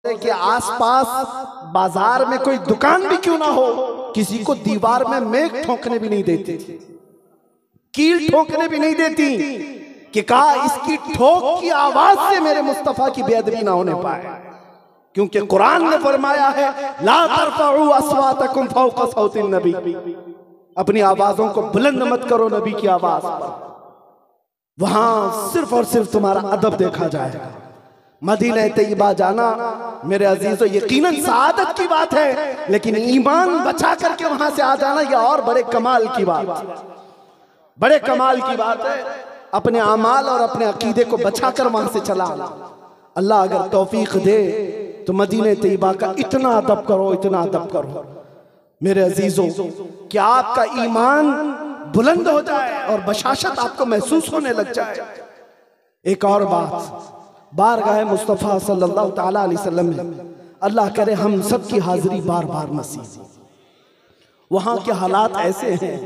के आसपास बाजार में कोई दुकान भी क्यों ना हो, किसी को दीवार में मेघ ठोकने भी नहीं देती, कील ठोकने भी नहीं देती कि कहा इसकी ठोक की आवाज से मेरे मुस्तफा की बेअदबी ना होने पाए। क्योंकि कुरान ने फरमाया है ला तरफउ अस्वातकुम फौका सौतिन नबी, अपनी आवाजों को बुलंद मत करो नबी की आवाज पर। वहां सिर्फ और सिर्फ तुम्हारा अदब देखा जाएगा। मदीना तैयबा जाना मेरे अजीजों यकीनन सआदत की बात है, लेकिन ईमान बचा करके वहां से आ जाना यह और बड़े कमाल की बात, बड़े कमाल की बात है। अपने अमाल और अपने अकीदे को बचाकर वहां से चला आना। अल्लाह अगर तौफीक दे तो मदीना तैयबा का इतना अदब करो, इतना अदब करो मेरे अजीजों कि आपका ईमान बुलंद हो जाए और बशाशत आपको महसूस होने लग जाए। एक और बात, बारगाह मुस्तफ़ा सल्लल्लाहु ताला अलैहि वसल्लम में अल्लाह करे हम सब की हाजिरी बार बार नसीब। वहां के हालात ऐसे हैं,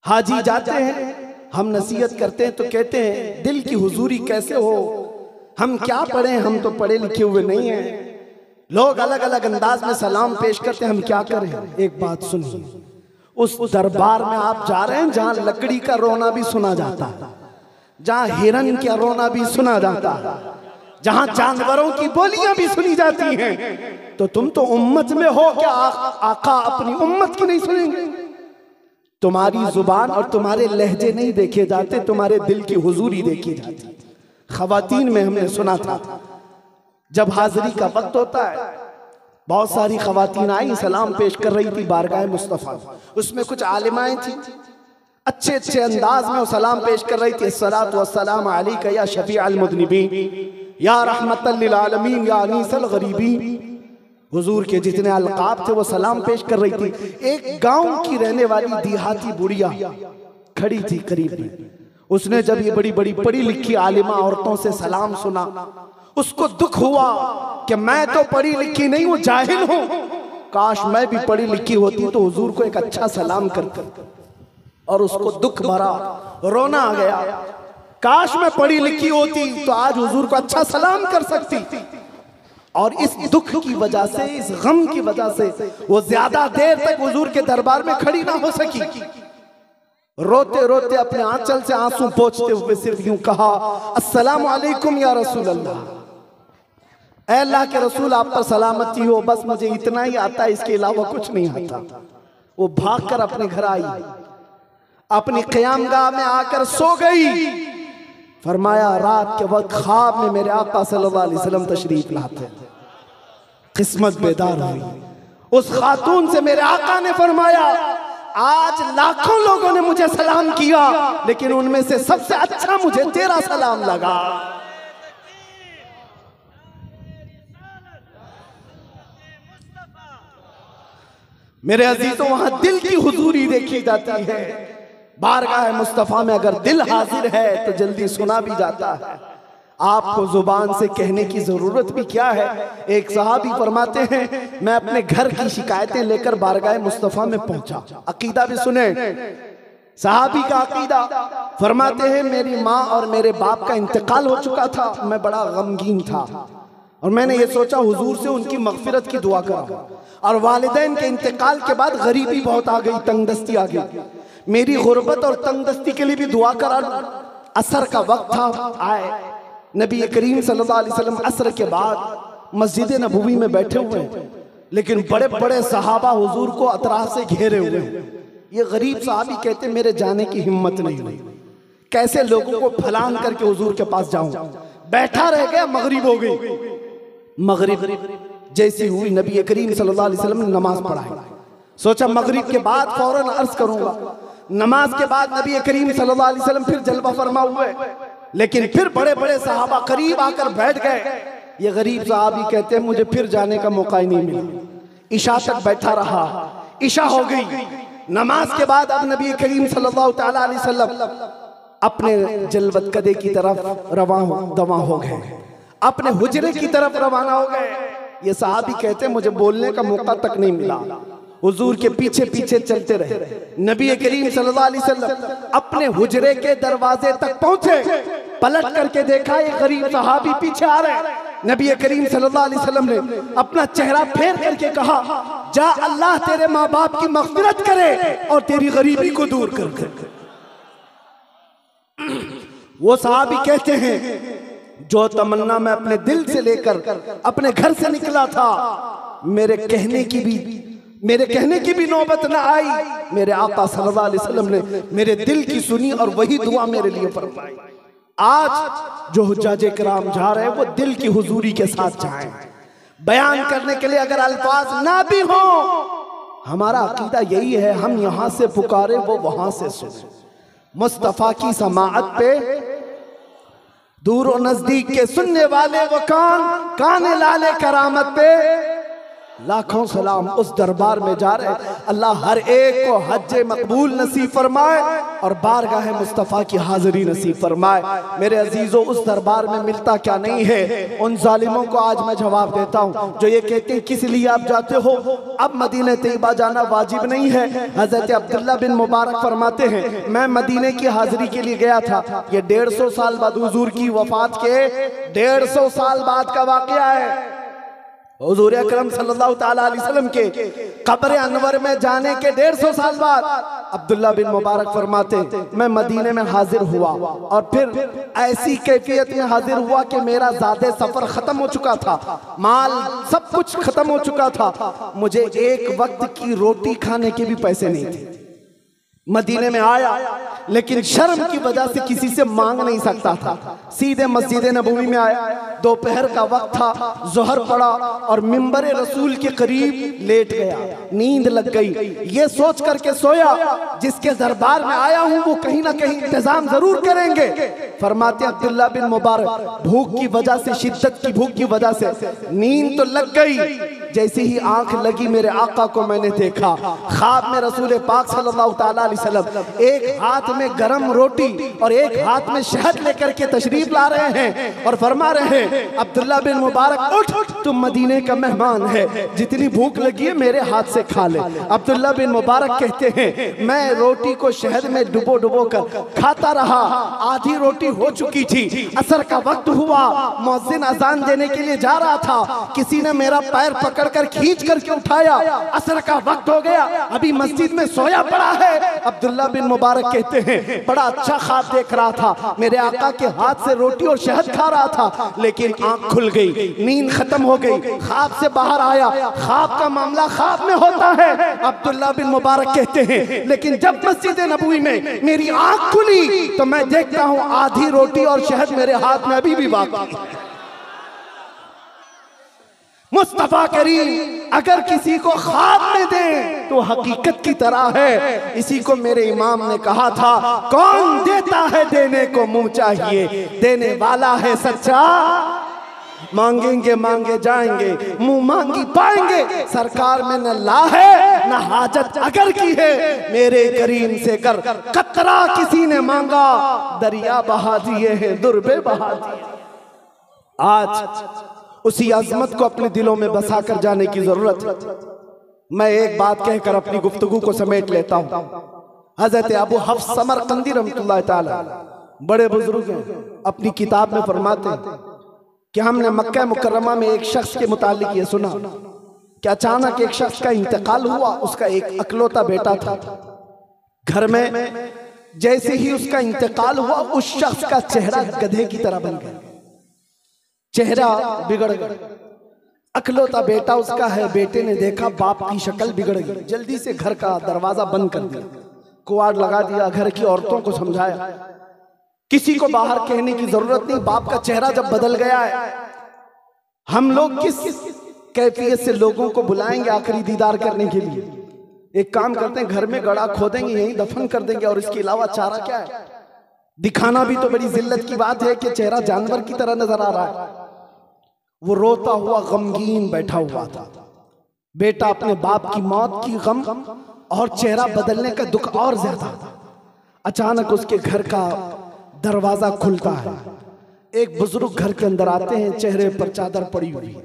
हाजी जाते हैं, हम नसीहत करते हैं तो कहते हैं दिल की हुजूरी कैसे हो, हम क्या पढ़े, हम तो पढ़े लिखे हुए नहीं हैं। लोग अलग अलग अंदाज में सलाम पेश करते हैं, हम क्या करें। एक बात सुनिए, उस दरबार में आप जा रहे हैं जहां लकड़ी का रोना भी सुना जाता है, जहां हिरन का रोना भी सुना जाता है, जहां जानवरों की बोलियां भी सुनी जाती हैं, तो तुम तो उम्मत में हो, क्या आका अपनी उम्मत की नहीं सुनेंगे? तुम्हारी जुबान और तुम्हारे लहजे नहीं देखे जाते, तुम्हारे दिल की हुजूरी देखी जाती। खवातीन में हमने सुना था जब हाजिरी का वक्त होता है, बहुत सारी खवातीन आई सलाम पेश कर रही थी बारगाह मुस्तफ़ा। उसमें कुछ आलिमाएं थी, अच्छे अच्छे अंदाज में वो सलाम पेश कर रही थी। अस्सलातु वस्सलाम अलैका या शफीअल मुज़निबीन या रहमतल लिल आलमीन या अनीसल गरीबीन। हुजूर के जितने अलकाब थे वो सलाम पेश कर रही थी। एक गांव की रहने वाली देहाती बुढ़िया खड़ी थी करीब में। उसने जब ये बड़ी बड़ी पढ़ी लिखी आलिमा औरतों से सलाम सुना, उसको दुख हुआ कि मैं तो पढ़ी लिखी नहीं हूं, जाहिल हूं। काश मैं भी पढ़ी लिखी होती तो हुजूर को एक अच्छा सलाम करती। और उसको दुख भरा रोना आ गया, काश मैं पढ़ी लिखी होती तो आज हुजूर को अच्छा सलाम कर सकती। और इस दुख की वजह से, इस गम की वजह से वो ज्यादा देर तक हुजूर के दरबार में खड़ी ना हो सकी। रोते रोते अपने आंचल से आंसू पोंछते हुए सिर्फ यूं कहा अस्सलामु अलैकुम या रसूल अल्लाह, ऐ अल्लाह के रसूल आप पर सलामती हो, बस मुझे इतना ही आता है, इसके अलावा कुछ नहीं आता। वो भागकर अपने घर आई, अपनी क़यामगाह में आकर सो गई। फरमाया रात के वक्त ख्वाब में मेरे आका सल्लल्लाहु अलैहि वसल्लम तशरीफ लाते, किस्मत बेदार हुई। उस खातून से मेरे आका ने फरमाया आज लाखों लोगों ने मुझे सलाम किया, लेकिन उनमें से सबसे अच्छा मुझे तेरा सलाम लगा। मेरे अजीजों वहां दिल की हुजूरी देखी जाती है। बारगाह मुस्तफा में अगर दिल हाजिर है तो जल्दी सुना भी जाता है। आपको जुबान से कहने की जरूरत भी क्या है। एक सहाबी फरमाते हैं मैं अपने घर की शिकायतें लेकर बारगाह मुस्तफा में पहुंचा। अकीदा भी सुने, सहाबी का अकीदा फरमाते हैं मेरी माँ और मेरे बाप का इंतकाल हो चुका था, मैं बड़ा गमगीन था और मैंने ये सोचा हुजूर से उनकी मगफिरत की दुआ करा। और वालिदैन के इंतकाल के बाद गरीबी बहुत आ गई, तंगदस्ती आ गई, मेरी गुर्बत और तंगदस्ती के लिए भी दुआ करा। असर का वक्त था, आए नबी करीम सल्लल्लाहु अलैहि वसल्लम असर के बाद मस्जिद नबवी में बैठे हुए हैं, लेकिन बड़े बड़े सहाबा हुजूर को अतराफ से घेरे हुए हैं। ये गरीब सहाबी कहते मेरे जाने की हिम्मत नहीं हुई, कैसे लोगों को फलांग करके हुजूर के पास जाऊं। बैठा रह गया, मगरिब हो गई। मगरिब जैसी हुई नबी करीम सल्लल्लाहु अलैहि वसल्लम ने नमाज पढ़ाई। सोचा मगरिब के बाद फौरन अर्ज करूंगा। नमाज के बाद नबी करीम सल्लल्लाहु अलैहि वसल्लम फिर जलवा फरमा हुए, लेकिन फिर बड़े बड़े सहाबा करीब आकर बैठ गए। ये गरीब सहाबी कहते हैं मुझे फिर जाने का मौका ही नहीं मिला। इशा तक बैठा रहा, इशा हो गई। नमाज के बाद अब नबी करीम सल्लल्लाहु ताला अलैहि वसल्लम अपने जलवत कदे की तरफ रवाना हो गए, अपने हुजरे की तरफ रवाना हो गए। ये सहाबी कहते हैं मुझे बोलने का मौका तक नहीं मिला, हुजूर के पीछे पीछे चलते रहे। नबी करीम सल्लल्लाहु अलैहि वसल्लम अपने हुजरे के दरवाजे तक पहुंचे, पलट करके देखा ये गरीब सहाबी पीछे आ रहे। नबी करीम सल्लल्लाहु अलैहि वसल्लम ने अपना चेहरा फेर करके कहा, जा अल्लाह तेरे माँ बाप की मग़फ़िरत करे और तेरी गरीबी को दूर कर। वो सहाबी कहते हैं, जो तमन्ना मैं अपने दिल से लेकर अपने घर से निकला था, मेरे कहने की भी नौबत न आई। मेरे आका सल्लल्लाहु अलैहि वसल्लम ने मेरे दिल की सुनी और वही दुआ मेरे लिए फरमाई। आज जो हुज्जाज किराम जा रहे हैं वो दिल की हुजूरी के साथ जाएं। बयान करने के लिए अगर अल्फाज ना भी हो, हमारा अकीदा यही है, हम यहां से पुकारे वो वहां से सुने। मुस्तफा की समाअत पे दूर और नजदीक के सुनने वाले वो कान लाले करामत पे लाखों सलाम उस दरबार में जा रहे। अल्लाह हर एक को हज मकबूल नसीब फरमाए और बारगाह मुस्तफ़ा की हाजिरी नसीब फरमाए। मेरे अजीजों, उस दरबार में मिलता क्या नहीं है, उन जालिमों को आज मैं जवाब देता हूँ जो ये कहते हैं किस लिए आप जाते हो। अब मदीने तैयबा जाना वाजिब नहीं है। हजरत अब्दुल्ला बिन मुबारक फरमाते हैं, मैं मदीने की हाजिरी के लिए गया था। ये 150 साल बाद, हुजूर की वफात के 150 साल बाद का वाक़या है। हुजूर अकरम सल्लल्लाहु ताला अलैहि वसल्लम के कब्र अनवर में जाने के 150 साल बाद अब्दुल्ला बिन मुबारक फरमाते, मैं मदीने में हाजिर हुआ और फिर ऐसी कैफियत में हाजिर हुआ कि मेरा ज़ादे सफर खत्म हो चुका था, माल सब कुछ खत्म हो चुका था, मुझे एक वक्त की रोटी खाने के भी पैसे नहीं थे। मदीने में आया लेकिन शर्म की वजह से किसी से मांग नहीं सकता था। सीधे मस्जिद नबवी में आया, दोपहर का वक्त था, ज़ोहर पड़ा और मिंबर रसूल के करीब लेट गया। नींद लग गई। ये सोच करके सोया, जिसके दरबार में आया हूं वो कहीं ना कहीं इंतजाम जरूर करेंगे। फरमाते अब्दुल्ला बिन मुबारक, भूख की वजह से, शिद्दत की भूख की वजह से नींद तो लग गई। जैसे ही आंख लगी मेरे आका को मैंने देखा, ख्वाब में रसूल पाक सल्लल्लाहु ताला अलैहि वसल्लम एक हाथ में गरम रोटी और एक हाथ में शहद लेकर के तशरीफ ला रहे हैं और फरमा रहे हैं, अब्दुल्ला बिन मुबारक उठ, तुम मदीने का मेहमान है, जितनी भूख लगी है मेरे हाथ से खा ले। अब्दुल्ला बिन मुबारक कहते हैं, मैं रोटी को शहद में डुबो कर खाता रहा। आधी रोटी हो चुकी थी, असर का वक्त हुआ, मुअज्जिन अजान देने के लिए जा रहा था, किसी ने मेरा पैर पकड़कर खींच करके उठाया, असर का वक्त हो गया, अभी मस्जिद में सोया पड़ा है। अब्दुल्ला बिन मुबारक कहते हैं, बड़ा अच्छा ख्वाब देख रहा था, मेरे आका के हाथ से रोटी और शहद खा रहा था, लेकिन आंख खुल गई, नींद खत्म हो गई, ख्वाब से बाहर आया। ख्वाब का मामला ख्वाब में होता है। अब्दुल्ला बिन मुबारक कहते हैं, लेकिन जब मस्जिद नबवी में मेरी आंख खुली तो मैं देखता हूं आधी रोटी और शहद मेरे हाथ में अभी भी बाकी है। मुस्तफा करीम अगर किसी को ख्वाब में दे तो हकीकत की तरह है। इसी को मेरे इमाम ने कहा था, कौन देता है देने को मुंह चाहिए, देने वाला है सच्चा, मांगेंगे मांगे जाएंगे, मुंह मांगी पाएंगे। सरकार में न ला है न हाजत अगर की है, मेरे करीम से कर कतरा किसी ने मांगा, दरिया बहा दिए हैं, दुर्बे बहा दिए। आज उसी अजमत को अपने दिलों में बसा कर जाने की जरूरत है। मैं एक बात कहकर अपनी गुफ्तगू को समेट लेता हूँ। हजरत अबू हफ्स समरकंदी रहमतुल्लाह ताला बड़े बुजुर्ग हैं, अपनी किताब में फरमाते हैं कि हमने मक्का मुकर्रमा में एक शख्स के मुतालिक ये सुना कि अचानक एक शख्स का इंतकाल हुआ। उसका एक अकलौता बेटा था घर में। जैसे ही उसका इंतकाल हुआ, उस शख्स का चेहरा गधे की तरह बन गया, चेहरा बिगड़ गया। अकलौता बेटा उसका है। बेटे ने देखा बाप की शक्ल बिगड़ गई, जल्दी से घर का दरवाजा बंद कर दिया, कुआड़ लगा दिया, घर की औरतों को समझाया, किसी को बाहर कहने की जरूरत नहीं। बाप का चेहरा जब बदल गया है, हम लोग किस कैफियत से लोगों को बुलाएंगे आखिरी दीदार करने के लिए? एक काम करते हैं, घर में गड़ा खोदेंगे, यहीं दफन कर देंगे, और इसके अलावा चारा क्या है? दिखाना भी तो बड़ी जिल्लत की बात है कि चेहरा जानवर की तरह नजर आ रहा है। वो रोता हुआ गमगीन बैठा हुआ था। बेटा अपने बाप की मौत की गम और चेहरा बदलने का दुख और ज्यादा। अचानक उसके घर का दरवाजा खुलता है, एक बुजुर्ग घर के अंदर आते हैं, चेहरे पर चादर पड़ी हुई।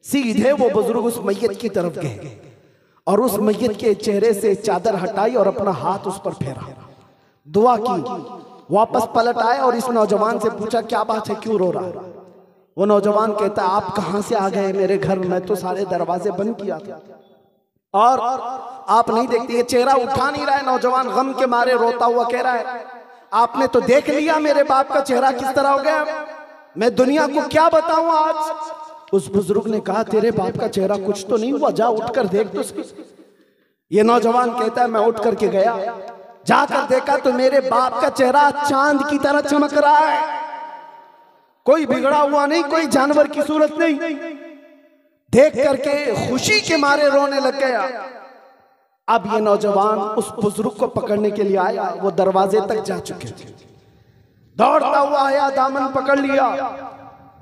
सीधे वो बुजुर्ग उस मैयत की तरफ गए और उस मैयत के चेहरे से चादर हटाई और अपना हाथ उस पर फेरा, दुआ की। वापस पलट आए और इस नौजवान से पूछा, क्या बात है, क्यों रो रहा है? वो नौजवान कहता है आप कहां से आ गए मेरे घर, मैं तो सारे दरवाजे बंद किया था और आप नहीं देखते। ये चेहरा उठा नहीं रहा है, नौजवान गम के मारे रोता हुआ कह रहा है आपने तो देख लिया मेरे बाप का चेहरा किस तरह हो गया, मैं दुनिया को क्या बताऊं आज। उस बुजुर्ग ने कहा तेरे बाप का चेहरा कुछ तो नहीं हुआ, जा उठकर देख तो सही। ये नौजवान कहता है मैं उठ करके गया, जाकर देखा तो मेरे बाप का चेहरा चांद की तरह चमक रहा है, कोई बिगड़ा हुआ नहीं, कोई जानवर की सूरत नहीं। देख करके खुशी के मारे रोने लग गया। अब ये नौजवान उस बुजुर्ग को पकड़ने के लिए आया, वो दरवाजे तक जा चुके थे। दौड़ता हुआ आया, दामन पकड़ लिया,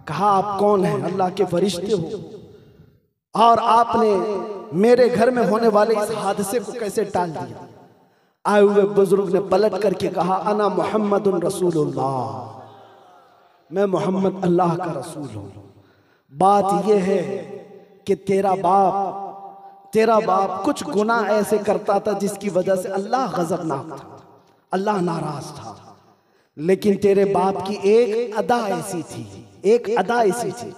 कहा आप कौन हैं? अल्लाह के फरिश्ते हो और आपने मेरे घर में होने वाले इस हादसे को कैसे टाल दिया? आए हुए बुजुर्ग ने पलट करके कहा अना मुहम्मदुन रसूलुल्लाह, मैं मोहम्मद अल्लाह का रसूल हूं। बात यह है कि तेरा बाप कुछ गुनाह ऐसे करता था जिसकी वजह से अल्लाह गज़बनाक था, अल्लाह नाराज था, लेकिन तेरे बाप की एक अदा ऐसी थी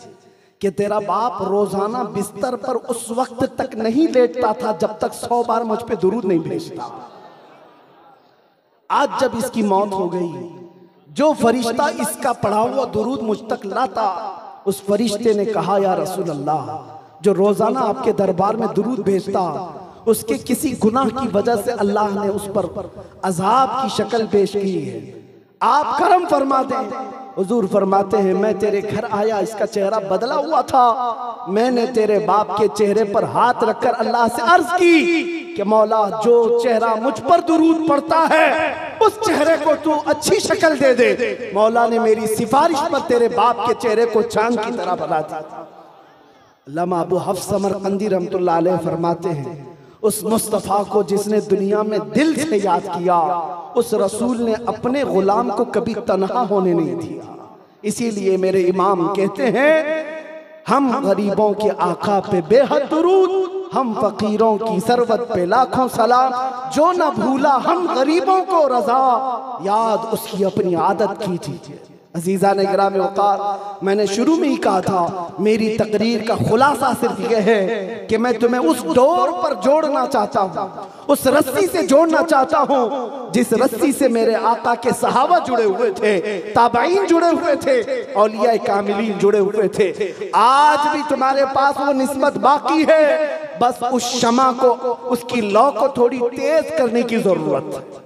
कि तेरा बाप रोजाना बिस्तर पर उस वक्त तक नहीं लेटता था जब तक 100 बार मुझ पे दुरूद नहीं भेजता। आज जब इसकी मौत हो गई, जो फरिश्ता इसका पढ़ा हुआ दुरूद मुझ तक लाता, उस फरिश्ते ने कहा या रसूल अल्लाह, जो रोजाना आपके दरबार में दुरूद भेजता, उसके किसी गुनाह की वजह से अल्लाह ने उस पर अजाब की शक्ल पेश की है, आप करम फरमा दें। हुजूर फरमाते हैं मैं तेरे घर आया, इसका चेहरा बदला हुआ था, मैंने तेरे बाप के चेहरे पर हाथ रखकर अल्लाह से अर्ज की कि मौला जो चेहरा मुझ पर दुरूद पड़ता है उस चेहरे को तू अच्छी शक्ल दे दे। मौला ने मेरी सिफारिश पर तेरे बाप के चेहरे को चांद की तरह बना दिया। अल्लामा अबू हफ्स समरकंदी रहमतुल्लाह अलैह फरमाते हैं उस मुस्तफ़ा को जिसने दुनिया में दिल से याद किया, उस रसूल ने अपने गुलाम को कभी तन्हा होने नहीं दिया। इसीलिए मेरे इमाम कहते हैं हम गरीबों के आका पे बेहद दुरूद, हम फकीरों की सरवत पे लाखों सलाम, जो न भूला हम गरीबों को रजा, याद उसकी अपनी आदत कीजिए। अजीज़ा ने गिराम वक़ार, मैंने शुरू में ही कहा था मेरी तकरीर का खुलासा सिर्फ यह है कि मैं तुम्हें उस डोर पर जोड़ना चाहता हूँ, उस रस्सी से जोड़ना चाहता हूँ जिस रस्सी से मेरे आका के सहाबा जुड़े हुए थे, ताबईन जुड़े हुए थे, औलिया कामिलीन जुड़े हुए थे। आज भी तुम्हारे पास वो निस्बत बाकी है, बस उस शमा को, उसकी लौ को थोड़ी तेज करने की जरूरत है।